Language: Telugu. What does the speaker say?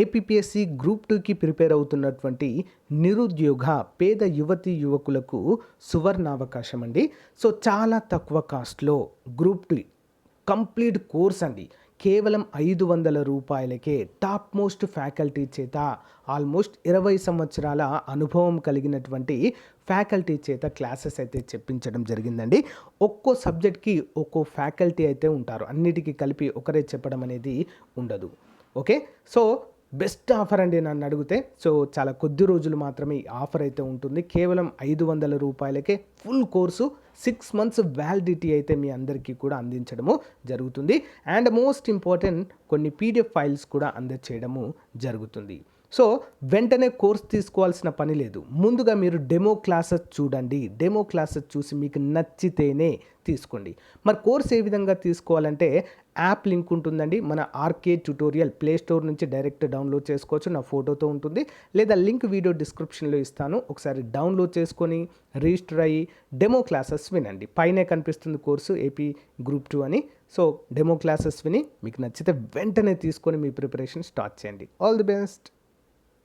ఏపీపీఎస్సీ గ్రూప్ 2కి ప్రిపేర్ అవుతున్నటువంటి నిరుద్యోగ పేద యువతీ యువకులకు సువర్ణావకాశం అండి. సో చాలా తక్కువ కాస్ట్లో గ్రూప్ 2 కంప్లీట్ కోర్స్ అండి. కేవలం 500 రూపాయలకే టాప్ మోస్ట్ ఫ్యాకల్టీ చేత ఆల్మోస్ట్ 20 సంవత్సరాల అనుభవం కలిగినటువంటి ఫ్యాకల్టీ చేత క్లాసెస్ అయితే చెప్పించడం జరిగిందండి. ఒక్కో సబ్జెక్ట్కి ఒక్కో ఫ్యాకల్టీ అయితే ఉంటారు. అన్నిటికీ కలిపి ఒకరే చెప్పడం అనేది ఉండదు. ఓకే, సో బెస్ట్ ఆఫర్ అండి నన్ను అడిగితే. సో చాలా కొద్ది రోజులు మాత్రమే ఈ ఆఫర్ అయితే ఉంటుంది. కేవలం 500 రూపాయలకే ఫుల్ కోర్సు 6 మంత్స్ వ్యాలిడిటీ అయితే మీ అందరికీ కూడా అందించడము జరుగుతుంది. అండ్ మోస్ట్ ఇంపార్టెంట్ కొన్ని పీడిఎఫ్ ఫైల్స్ కూడా అందజేయడము జరుగుతుంది. సో వెంటనే కోర్స్ తీసుకోవాల్సిన పని లేదు. ముందుగా మీరు డెమో క్లాసెస్ చూడండి. డెమో క్లాసెస్ చూసి మీకు నచ్చితేనే తీసుకోండి. మరి కోర్స్ ఏ విధంగా తీసుకోవాలంటే యాప్ లింక్ ఉంటుందండి. మన ఆర్కే ట్యుటోరియల్ ప్లే స్టోర్ నుంచి డైరెక్ట్ డౌన్లోడ్ చేసుకోవచ్చు. నా ఫోటోతో ఉంటుంది, లేదా లింక్ వీడియో డిస్క్రిప్షన్లో ఇస్తాను. ఒకసారి డౌన్లోడ్ చేసుకొని రిజిస్టర్ అయ్యి డెమో క్లాసెస్ వినండి. పైనే కనిపిస్తుంది కోర్సు ఏపీ గ్రూప్ 2 అని. సో డెమో క్లాసెస్ విని మీకు నచ్చితే వెంటనే తీసుకొని మీ ప్రిపరేషన్ స్టార్ట్ చేయండి. All the best.